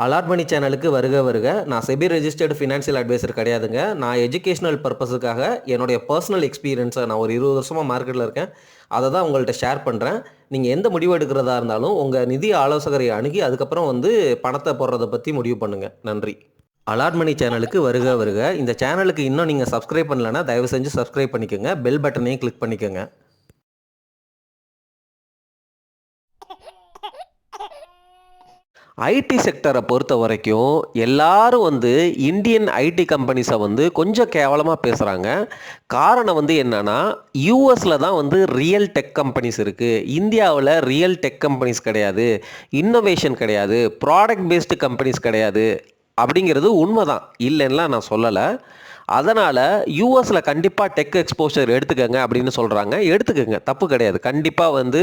Allot மணி சேனலுக்கு வருக வருக. நான் செபி ரெஜிஸ்டர்டு ஃபினான்ஷியல் அட்வைசர் கிடையாதுங்க. நான் எஜுகேஷனல் பர்பஸுக்காக என்னுடைய பர்சனல் எக்ஸ்பீரியன்ஸை நான் ஒரு 20 வருஷமாக மார்க்கெட்டில் இருக்கேன். அதை தான் உங்கள்கிட்ட ஷேர் பண்ணுறேன். நீங்கள் எந்த முடிவு எடுக்கிறதா இருந்தாலும் உங்கள் நிதி ஆலோசகரை அணுகி அதுக்கப்புறம் பணத்தை போடுறதை பற்றி முடிவு பண்ணுங்கள். நன்றி. அலாட் மணி சேனலுக்கு வருக வருக. இந்த சேனலுக்கு இன்னும் நீங்கள் சப்ஸ்கிரைப் பண்ணலைன்னா தயவு செஞ்சு சப்ஸ்கிரைப் பண்ணிக்கோங்க. பெல் பட்டனையும் கிளிக் பண்ணிக்கோங்க. ஐடி செக்டரை பொறுத்த வரைக்கும் எல்லாரும் இந்தியன் ஐடி கம்பெனிஸை கொஞ்சம் கேவலமாக பேசுகிறாங்க. காரணம் என்னன்னா, யூஎஸில் தான் ரியல் டெக் கம்பெனிஸ் இருக்குது. இந்தியாவில் ரியல் டெக் கம்பெனிஸ் கிடையாது, இன்னோவேஷன் கிடையாது, ப்ராடக்ட் பேஸ்டு கம்பெனிஸ் கிடையாது. அப்படிங்கிறது உண்மைதான், இல்லைன்னா நான் சொல்லலை. அதனால் யூஎஸில் கண்டிப்பாக டெக் எக்ஸ்போஷர் எடுத்துக்கங்க அப்படின்னு சொல்கிறாங்க. எடுத்துக்கங்க, தப்பு கிடையாது. கண்டிப்பாக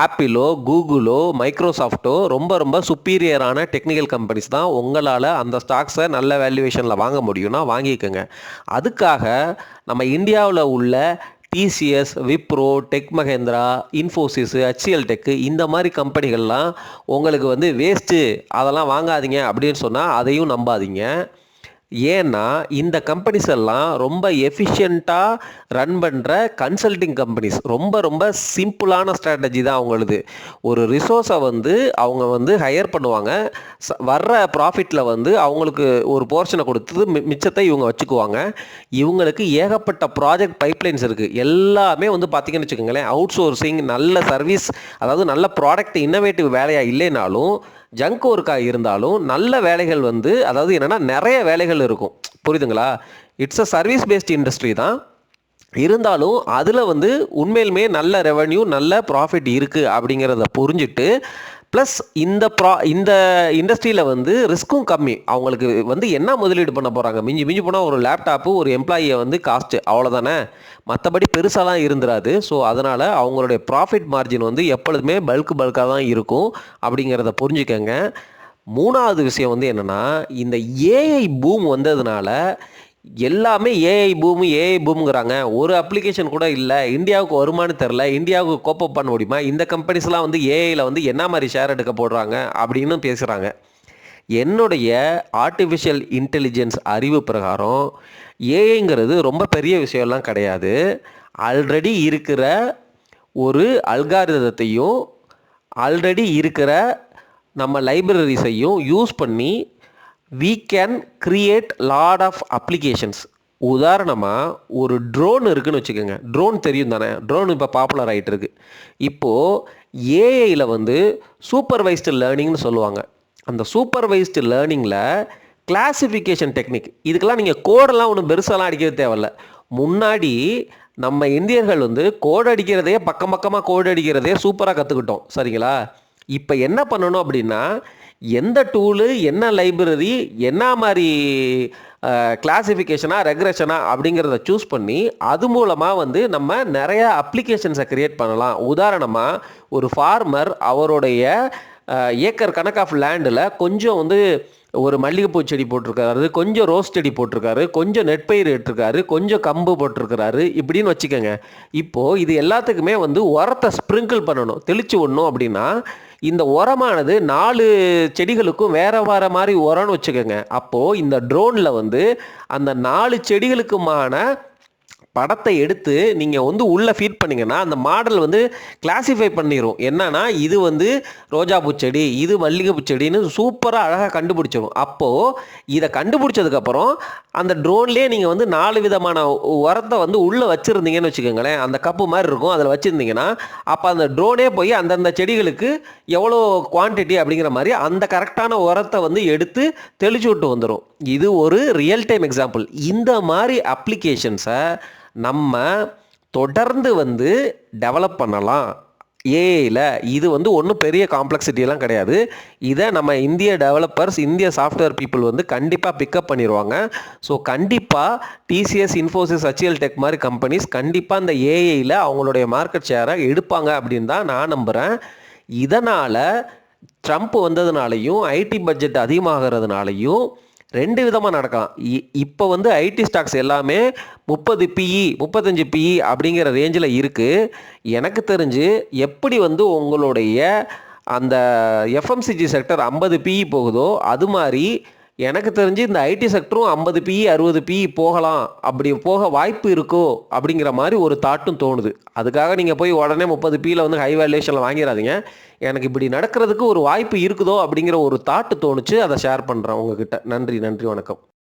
ஆப்பிளோ கூகுளோ மைக்ரோசாஃப்ட்டோ ரொம்ப ரொம்ப சுப்பீரியரான டெக்னிக்கல் கம்பெனிஸ் தான். உங்களால் அந்த ஸ்டாக்ஸை நல்ல வேல்யூவேஷனில் வாங்க முடியும்னா வாங்கிக்கோங்க. அதுக்காக நம்ம இந்தியாவில் உள்ள டிசிஎஸ், விப்ரோ, டெக் மஹேந்திரா, இன்ஃபோசிஸ், ஹெச்சிஎல் டெக்கு இந்த மாதிரி கம்பெனிகள்லாம் உங்களுக்கு வேஸ்ட்டு, அதெல்லாம் வாங்காதீங்க அப்படின்னு சொன்னால் அதையும் நம்பாதீங்க. ஏன்னா இந்த கம்பெனிஸ் எல்லாம் ரொம்ப எஃபிஷியண்ட்டாக ரன் பண்ணுற கன்சல்டிங் கம்பெனிஸ். ரொம்ப ரொம்ப சிம்பிளான ஸ்ட்ராட்டஜி தான் அவங்களுது. ஒரு ரிசோர்ஸை அவங்க ஹையர் பண்ணுவாங்க. வர்ற ப்ராஃபிட்டில் அவங்களுக்கு ஒரு போர்ஷனை கொடுத்து மிச்சத்தை இவங்க வச்சுக்குவாங்க. இவங்களுக்கு ஏகப்பட்ட ப்ராஜெக்ட் பைப்லைன்ஸ் இருக்குது. எல்லாமே பார்த்தீங்கன்னு வச்சுக்கோங்களேன், அவுட் சோர்சிங், நல்ல சர்வீஸ், அதாவது நல்ல ப்ராடக்ட் இன்னோவேட்டிவ் வேலையாக இல்லைனாலும், ஜங்க் ஒர்க்காக இருந்தாலும் நல்ல வேலைகள் அதாவது என்னென்னா நிறைய வேலைகள் இருக்கும். புரியுதுங்களா? It's a service paste industry தான். இருந்தாலும் அதில் உண்மையிலுமே நல்ல ரெவன்யூ, நல்ல ப்ராஃபிட் இருக்குது அப்படிங்கிறத புரிஞ்சுட்டு, ப்ளஸ் இந்த இண்டஸ்ட்ரியில் ரிஸ்க்கும் கம்மி. அவங்களுக்கு என்ன முதலீடு பண்ண போகிறாங்க? மிஞ்சி போனால் ஒரு லேப்டாப்பு, ஒரு எம்ப்ளாயியை காஸ்ட்டு, அவ்வளோதானே. மற்றபடி பெருசாலாம் இருந்துராது. ஸோ அதனால் அவங்களுடைய ப்ராஃபிட் மார்ஜின் எப்பொழுதுமே பல்காக தான் இருக்கும் அப்படிங்கிறத புரிஞ்சுக்கங்க. மூணாவது விஷயம் என்னென்னா, இந்த ஏஐ பூம் வந்ததுனால எல்லாமே ஏஐ பூமுங்கிறாங்க. ஒரு அப்ளிகேஷன் கூட இல்லை, இந்தியாவுக்கு வருமானு தெரில, இந்தியாவுக்கு கோப்பப் பண்ண முடியுமா, இந்த கம்பெனிஸ்லாம் ஏஐயில் என்ன மாதிரி ஷேர் எடுக்க போடுறாங்க அப்படின்னு பேசுகிறாங்க. என்னுடைய ஆர்டிஃபிஷியல் இன்டெலிஜென்ஸ் அறிவு பிரகாரம் ஏஐங்கிறது ரொம்ப பெரிய விஷயம்லாம் கிடையாது. ஆல்ரெடி இருக்கிற ஒரு அல்காரிதத்தையும் ஆல்ரெடி இருக்கிற நம்ம லைப்ரரிஸையும் யூஸ் பண்ணி we can create lot of applications. உதாரணமாக ஒரு ட்ரோன் இருக்குதுன்னு வச்சுக்கோங்க. ட்ரோன் தெரியும் தானே? ட்ரோன் இப்போ பாப்புலர் ஆகிட்டு இருக்கு. இப்போது ஏஐயில் சூப்பர்வைஸ்டு லேர்னிங்னு சொல்லுவாங்க. அந்த சூப்பர்வைஸ்டு லேர்னிங்கில் கிளாசிஃபிகேஷன் டெக்னிக், இதுக்கெல்லாம் நீங்கள் கோடெல்லாம் ஒன்றும் பெருசாலாம் அடிக்கிறது தேவையில்ல. முன்னாடி நம்ம இந்தியர்கள் கோடு அடிக்கிறதே, பக்கமாக கோடு அடிக்கிறதே சூப்பராக கற்றுக்கிட்டோம். சரிங்களா? இப்போ என்ன பண்ணணும் அப்படின்னா, எந்த டூலு, என்ன லைப்ரரி, என்ன மாதிரி கிளாசிஃபிகேஷனாக ரெக்ரெஷனாக அப்படிங்கிறத சூஸ் பண்ணி அது மூலமாக நம்ம நிறையா அப்ளிகேஷன்ஸை க்ரியேட் பண்ணலாம். உதாரணமாக ஒரு ஃபார்மர் அவருடைய ஏக்கர் கணக்கு ஆஃப் லேண்டில் கொஞ்சம் ஒரு மல்லிகைப்பூ செடி போட்டிருக்காரு, கொஞ்சம் ரோஸ் செடி போட்டிருக்காரு, கொஞ்சம் நெற்பயிர் இட்டிருக்காரு, கொஞ்சம் கம்பு போட்டிருக்கிறாரு இப்படின்னு வச்சுக்கோங்க. இப்போது இது எல்லாத்துக்குமே உரத்தை ஸ்ப்ரிங்கிள் பண்ணணும், தெளித்து விடணும். அப்படின்னா இந்த உரமானது 4 செடிகளுக்கும் வேறு மாதிரி உரம்னு வச்சுக்கோங்க. அப்போது இந்த ட்ரோனில் அந்த 4 செடிகளுக்குமான படத்தை எடுத்து நீங்கள் உள்ளே ஃபீட் பண்ணிங்கன்னா அந்த மாடல் கிளாஸிஃபை பண்ணிடும். என்னன்னா இது ரோஜாப்பூ செடி, இது மல்லிகைப்பூ செடின்னு சூப்பராக அழகாக கண்டுபிடிச்சிடும். அப்போது இதை கண்டுபிடிச்சதுக்கப்புறம் அந்த ட்ரோன்லேயே நீங்கள் 4 விதமான உரத்தை உள்ளே வச்சுருந்தீங்கன்னு வச்சுக்கோங்களேன். அந்த கப்பு மாதிரி இருக்கும், அதில் வச்சுருந்தீங்கன்னா அப்போ அந்த ட்ரோனே போய் அந்தந்த செடிகளுக்கு எவ்வளோ குவான்டிட்டி அப்படிங்கிற மாதிரி அந்த கரெக்டான உரத்தை எடுத்து தெளிச்சு விட்டு வந்துடும். இது ஒரு ரியல் டைம் எக்ஸாம்பிள். இந்த மாதிரி அப்ளிகேஷன்ஸை நம்ம தொடர்ந்து டெவலப் பண்ணலாம் ஏஐயில். இது ஒன்றும் பெரிய காம்ப்ளெக்சிட்டியெல்லாம் கிடையாது. இதை நம்ம இந்திய டெவலப்பர்ஸ், இந்திய சாஃப்ட்வேர் பீப்புள் கண்டிப்பாக பிக்கப் பண்ணிடுவாங்க. ஸோ கண்டிப்பாக டிசிஎஸ், இன்ஃபோசிஸ், ஹெச்சிஎல் டெக் மாதிரி கம்பெனிஸ் கண்டிப்பாக இந்த ஏஐயில் அவங்களுடைய மார்க்கெட் ஷேரை எடுப்பாங்க அப்படின்னு தான் நான் நம்புகிறேன். இதனால் ட்ரம்ப் வந்ததுனாலையும் ஐடி பட்ஜெட் அதிகமாகிறதுனாலையும் 2 விதமாக நடக்கலாம். இப்போ ஐடி ஸ்டாக்ஸ் எல்லாமே 30 PE 35 PE அப்படிங்கிற ரேஞ்சில் இருக்குது. எனக்கு தெரிஞ்சு எப்படி உங்களுடைய அந்த எஃப்எம்சிஜி செக்டர் 50 பிஇ போகுதோ அது மாதிரி எனக்கு தெரிஞ்சு இந்த ஐடி செக்டரும் 50 பிஇ 60 பிஇ போகலாம், அப்படி போக வாய்ப்பு இருக்கோ அப்படிங்கிற மாதிரி ஒரு தாட்டும் தோணுது. அதுக்காக நீங்கள் போய் உடனே 30 பியில் வந்து ஹை வேல்யூஷனில் வாங்கிடாதீங்க. எனக்கு இப்படி நடக்கிறதுக்கு ஒரு வாய்ப்பு இருக்குதோ அப்படிங்கிற ஒரு தாட்டு தோணுச்சு, அதை ஷேர் பண்ணுறேன் உங்ககிட்ட. நன்றி, வணக்கம்.